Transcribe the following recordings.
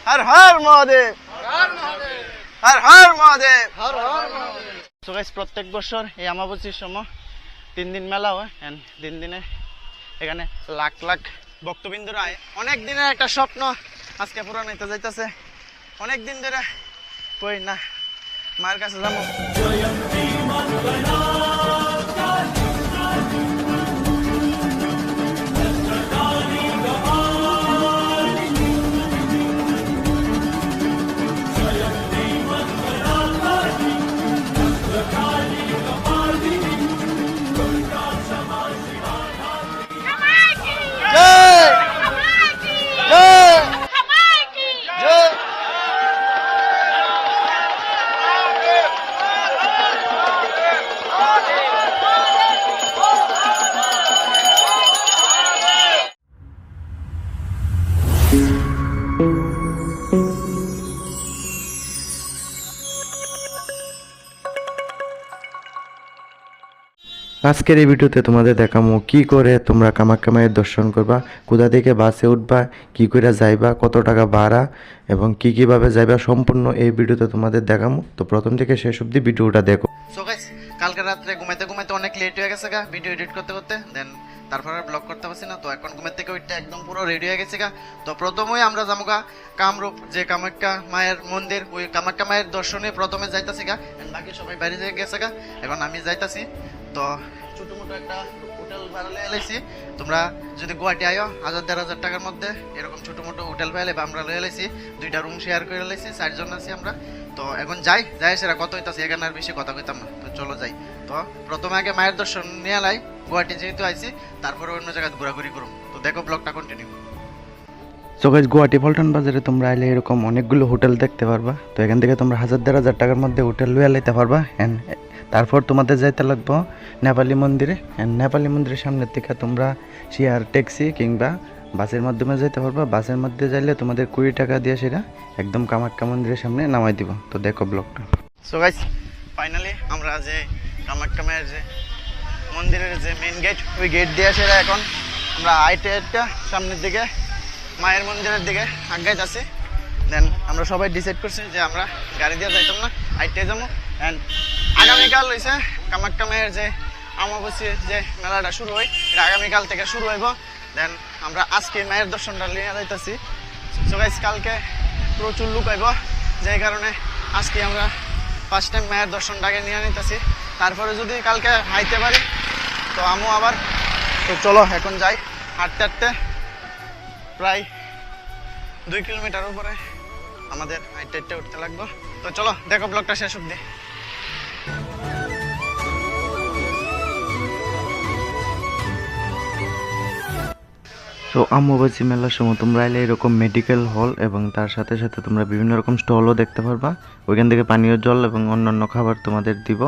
Har Har Mahadev, Har Har Mahadev. So guys, প্রত্যেক বছর এই অমাবস্যার সময় 3 দিন মেলা হয়। 3 দিনে এখানে লাখ লাখ ভক্তবৃন্দরা আয়। অনেক দিনের একটা স্বপ্ন আজকে পূরণ হইতে যাইতেছে। অনেক দিন ধরে কই না মায়ের কাছে যাবো। আজকের এই ভিডিওতে তোমাদের দেখামো কি করে তোমরা কামাখ্যা মায়ের দর্শন করবা, কোথা থেকে বাসে উঠবা, কি করে যাইবা, কত টাকা ভাড়া এবং কিভাবে যাইবা, সম্পূর্ণ এই ভিডিওতে তোমাদের দেখামো। তো প্রথম থেকে শেষ অবধি ভিডিওটা দেখো। সো গাইস, কালকে রাত্রে ঘুমাইতে ঘুমাইতে অনেক লেট হয়ে গেছে গা ভিডিও এডিট করতে করতে। দেন তারপরে ব্লগ করতে পারছি না। তো এখন ঘুমের থেকে ওইটা একদম পুরো রেডি হয়ে গেছে গা। তো প্রথমেই আমরা যাবো গা কামরূপ, যে কামাখ্যা মায়ের মন্দির, ওই কামাখ্যা মায়ের দর্শনে প্রথমে যাইতাছি গা। বাকি সবাই বাইরে গেছে গা, এখন আমি যাইতাছি। তো ছোট মোটো একটা হোটেল ভাড়া এলাইছি। তোমরা যদি গুয়াহাটি আয়ো 1000-1500 টাকার মধ্যে এরকম ছোট মোটো হোটেল ভাড়া আমরা লয়ে এলাইছি। 2টা রুম শেয়ার করে এলাইছি, 4 জন আছি আমরা। তো এখন যাই সেটা কত হইতাছে, এখানে আর বেশি কথা কইতাম না। তো চলো যাই। তো প্রথমে আগে মায়ের দর্শন নিয়ে লাই, গুয়াহাটি যেহেতু আইছি, তারপরে অন্য জায়গায় ঘোরাঘুরি করুম। তো দেখো ব্লগটা continue. So guys, Guwahati Paltan বাজারে তোমরা আইলে এরকম অনেকগুলো হোটেল দেখতে পারবা। তো এখান থেকে তোমরা 1000-1500 টাকার মধ্যে হোটেল লইয়া লাইতে পারবা। এন্ড তারপর তোমাদের যাইতে লাগবো নেপালি মন্দিরে। নেপালি মন্দিরের সামনের থেকে তোমরা শেয়ার ট্যাক্সি কিংবা বাসের মাধ্যমে যেতে পারবা। বাসের মধ্যে যাইলে তোমাদের 20 টাকা দিয়ে সেটা একদম কামাখ্যা মন্দিরের সামনে নামাই দিব। তো দেখো ব্লগটা। সো গাইস, ফাইনালি আমরা যে কামাখ্যা মায়ের যে মন্দিরের যে মেইন গেট, ওই গেট দিয়ে সেটা এখন আমরা আইটা সামনের দিকে মায়ের মন্দিরের দিকে আগাইতে আছি। দেন আমরা সবাই ডিসাইড করছি যে আমরা গাড়ি দিয়ে যাইতাম না, আইটাই যাবো। অ্যান্ড আগামীকাল হয়েছে কামাখ্যা মায়ের যে অমাবস্যার যে মেলাটা শুরু হয়, এটা আগামীকাল থেকে শুরু হইব। দেন আমরা আজকে মায়ের দর্শনটা নিয়ে যাইতেছি। সো গাইস, কালকে প্রচুর লোক আইব, যে কারণে আজকে আমরা ফার্স্ট টাইম মায়ের দর্শনটাকে নিয়ে নিতেছি। তারপরে যদি কালকে হাইতে পারি তো আমও আবার। তো চলো এখন যাই। হাঁটতে হাঁটতে প্রায় 2 কিলোমিটার উপরে আমাদের হাইটে উঠতে লাগবে। তো চলো দেখো ব্লগটা শেষ অবধি। তো অম্বুবাচী মেলার সময় তোমরা এলে এরকম মেডিকেল হল এবং তার সাথে সাথে তোমরা বিভিন্ন রকম স্টলও দেখতে পারবা। ওইখান থেকে পানীয় জল এবং অন্যান্য খাবার তোমাদের দিব।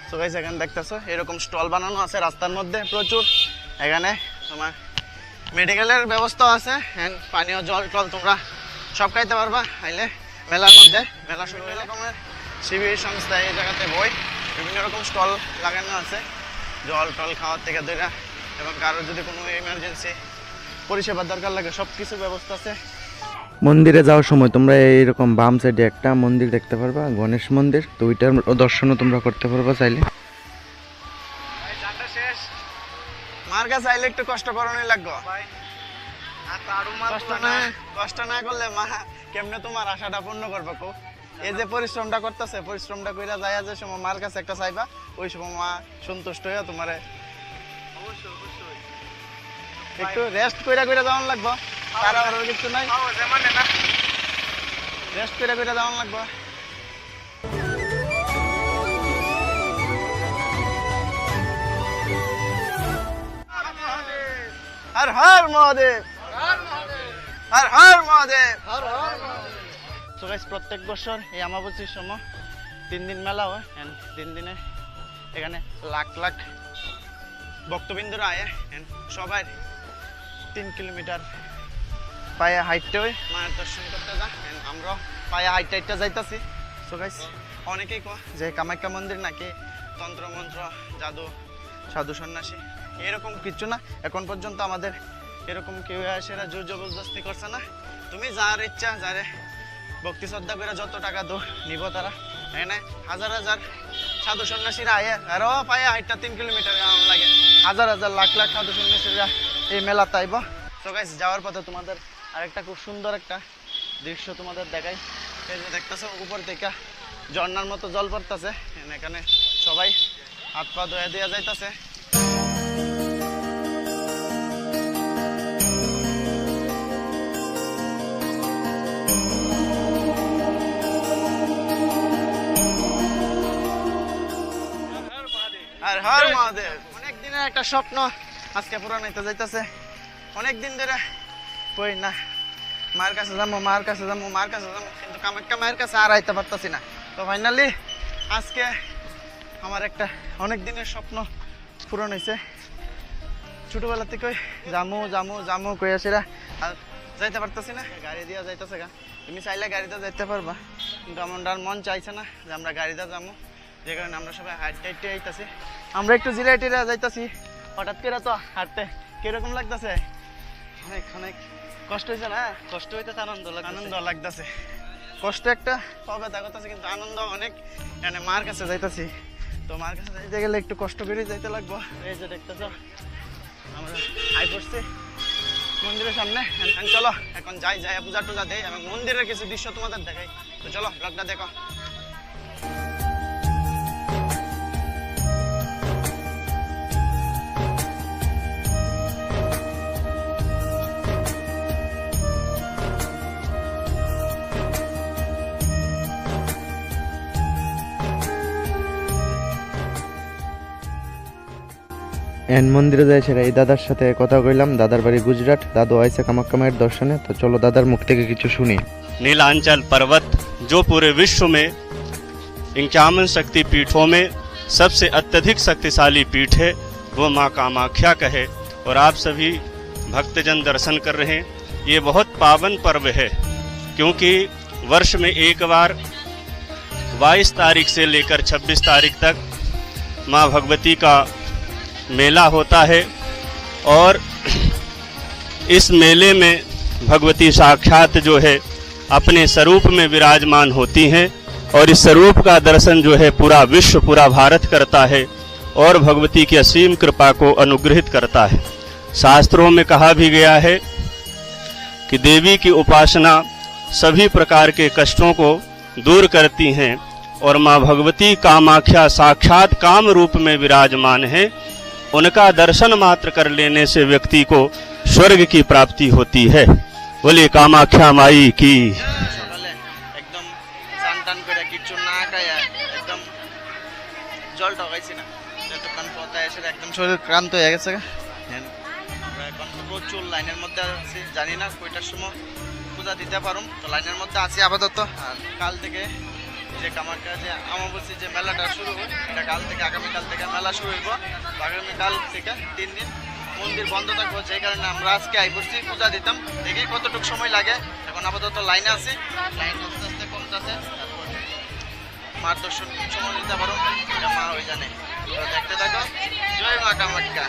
সো গাইস, এখানে দেখতেছো এরকম স্টল বানানো আছে রাস্তার মধ্যে প্রচুর। এখানে তোমার মেডিকেলের ব্যবস্থা আছে, এন্ড পানীয় জল টল তোমরা সব খাইতে পারবা আইলে মেলার মধ্যে। মেলা শুরু হলে রকমের শিবির সংস্থা এই জায়গাতে বই, বিভিন্ন রকম স্টল লাগানো আছে জল টল খাওয়ার থেকে ধরে। এবং কারো যদি কোনো ইমার্জেন্সি পরিষেবার দরকার লাগে, সব কিছু ব্যবস্থা আছে। মন্দিরে যাওয়ার সময় তোমরা এইরকম বাম সাইডে একটা মন্দির দেখতে পারবা, গণেশ মন্দির। তো ওইটার দর্শনও তোমরা করতে পারবা চাইলে। মার কাছে আইলে একটু কষ্ট করানোই লাগবে। কষ্ট না করলে মা কেমনে তোমার আশাটা পূর্ণ করবে? কো এই যে পরিশ্রমটা করতেছে, পরিশ্রমটা কইরা যায় যে সময় মার কাছে একটা চাইবা, ওই সময় মা সন্তুষ্ট হইয়া তোমারে একটু রেস্ট কইরা যাওয়ান লাগবে। তার আর কিছু নাই, রেস্ট কইরা যাওয়ান লাগবে। হর হর মহাদেব, হর হর মহাদেব। সো গাইস, প্রত্যেক বছর এই অমাবস্যার সময় 3 দিন মেলা হয়। 3 দিনে এখানে লাখ লাখ ভক্তবৃন্দরা আয়। সবাই 3 কিলোমিটার পায়ে হাইটতে হয় মায়ের দর্শন করতে যা। আমরা পায়ে হাইটটা যাইতাছি। সো গাইস, অনেকেই কয় যে কামাখ্যা মন্দির নাকি তন্ত্র মন্ত্র জাদু সাধু সন্ন্যাসী, এরকম কিছু না। এখন পর্যন্ত আমাদের এরকম কেউ সেরা জোর জবরদস্তি করছে না। তুমি যার ইচ্ছা যারে ভক্তি শ্রদ্ধা করে যত টাকা নিব তারা এখানে হাজার হাজার সাধু সন্ন্যাসীরা আয়ে আরো পায়ে 3 কিলোমিটার লাগে, হাজার হাজার লাখ লাখ সাধু সন্ন্যাসীরা এই মেলা তাইব। তো গাইস যাওয়ার পথে তোমাদের আরেকটা খুব সুন্দর একটা দৃশ্য তোমাদের দেখাই। এই যে দেখতেছো উপর থেকে ঝর্ণার মতো জল পড়তেছে, এখানে সবাই হাত পা ধুয়ে দেওয়া যাইতেছে। আর হর মহাদেব, অনেক দিনের একটা স্বপ্ন আজকে পূরণ হইতে যাইতেছে। অনেক দিন ধরে কই না মার কাছে যাবো, মার কাছে যাবো, মার কাছে যাবো, কিন্তু কামাখ্যা মায়ের কাছে আর আইতে পারতাছি না। তো ফাইনালি আজকে আমার একটা অনেক দিনের স্বপ্ন পূরণ হয়েছে। ছোটবেলা থেকে জামু জামু জামু কই আসিরা আর যাইতে পারতাছি না, গাড়ি দিয়া যাইতেছে গা। তুমি চাইলে গাড়িতে যাইতে পারবা, কিন্তু আমার মন চাইছে না যে আমরা গাড়িতে যাবো, যে কারণে আমরা সবাই হাঁটতে হাঁটতে আইতাছি। আমরা একটু জিরাই টিরা যাইতাছি, হঠাৎ করে তো হাঁটতে কিরকম লাগতেছে, অনেক অনেক কষ্ট হয়েছে না? কষ্ট হইতে আনন্দ লাগতেছে, কষ্ট একটা পাবে দেখতেছে, কিন্তু আনন্দ অনেক। মানে মার কাছে যাইতাছি, তো মার কাছে যাইতে গেলে একটু কষ্ট করে যাইতে লাগবো। এই যে দেখতেছ আমরা আই পড়ছি মন্দিরের সামনে। চলো এখন যাই, যাই পূজা টুজা দেই এবং মন্দিরের কিছু দৃশ্য তোমাদের দেখাই। তো চলো ব্লগটা দেখো। এন মন্দিরে যাই সেরা এই দাদার সাথে কথা কইলাম। দাদার বাড়ি গুজরাট, দাদু আইছে কামাখ্যা মায়ের দর্শনে। তো চলো দাদার মুখ থেকে কিছু শুনি। नीलांचल पर्वत जो पूरे विश्व में 51 शक्ति पीठों में सबसे अत्यधिक शक्तिशाली पीठ है, वो माँ कामाख्या का है। और आप सभी भक्तजन दर्शन कर रहे हैं। ये बहुत पावन पर्व है, क्योंकि वर्ष में एक बार 22 तारीख से लेकर 26 तारीख तक माँ भगवती का मेला होता है। और इस मेले में भगवती साक्षात जो है अपने स्वरूप में विराजमान होती हैं, और इस स्वरूप का दर्शन जो है पूरा विश्व, पूरा भारत करता है और भगवती की असीम कृपा को अनुग्रहित करता है। शास्त्रों में कहा भी गया है कि देवी की उपासना सभी प्रकार के कष्टों को दूर करती हैं, और माँ भगवती कामाख्या साक्षात काम रूप में विराजमान है। उनका दर्शन मात्र कर लेने से व्यक्ति को स्वर्ग की प्राप्ति होती है। बोले कामाख्या माई की। সকালে একদম স্নান টান করে কিছু না খাইয়া একদম জল ঢকাইছি না, এতক্ষণ পথে এসে একদম শরীর ক্লান্ত হয়ে গেছে। আমরা এখন প্রচুর লাইনের মধ্যে আছি, জানি না কয়টার সময় পূজা দিতে পারুম। তো লাইনের মধ্যে আছি আপাতত। আর কাল থেকে যে কামাখ্যা যে অমাবস্যা যে মেলাটা শুরু হয়, এটা কাল থেকে আগামীকাল থেকে মেলা শুরু হইব। আগামীকাল থেকে 3 দিন মন্দির বন্ধ থাকবো, যে কারণে আমরা আজকে আই পড়ছি পূজা দিতাম। দেখি কতটুকু সময় লাগে। এখন আপাতত লাইনে আছি, লাইন আস্তে আস্তে কমতেছে। তারপর মার দর্শন সময় দিতে পারো, এটা মা হয়ে জানে। তো দেখতে থাকো। জয় মা কামাখ্যা।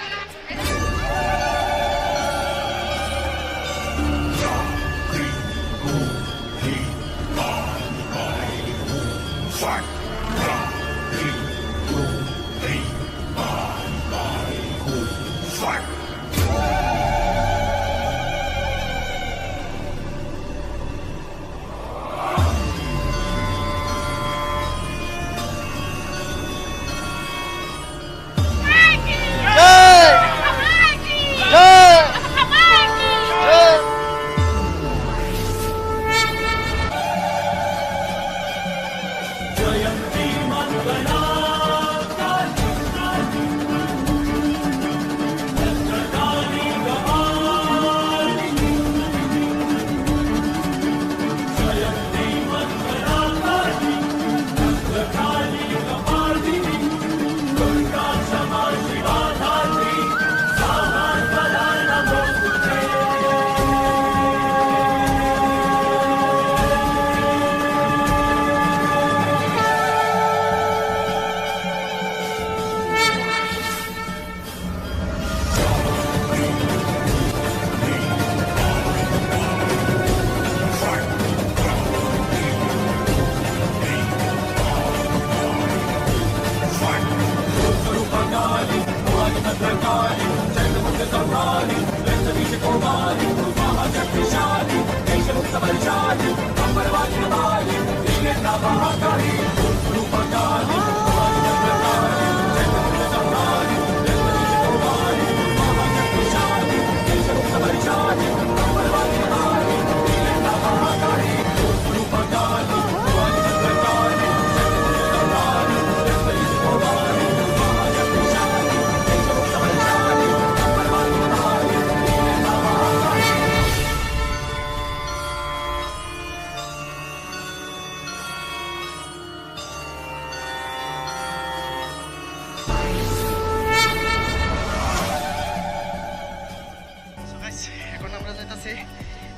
So guys, এখন আমরা যাইতাছি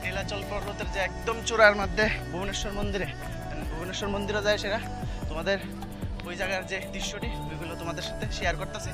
নীলাচল পর্বতের যে একদম চূড়ার মধ্যে ভুবনেশ্বর মন্দিরে। ভুবনেশ্বর মন্দিরে যায় সেটা তোমাদের ওই জায়গার যে দৃশ্যটি ওইগুলো তোমাদের সাথে শেয়ার করতেছি।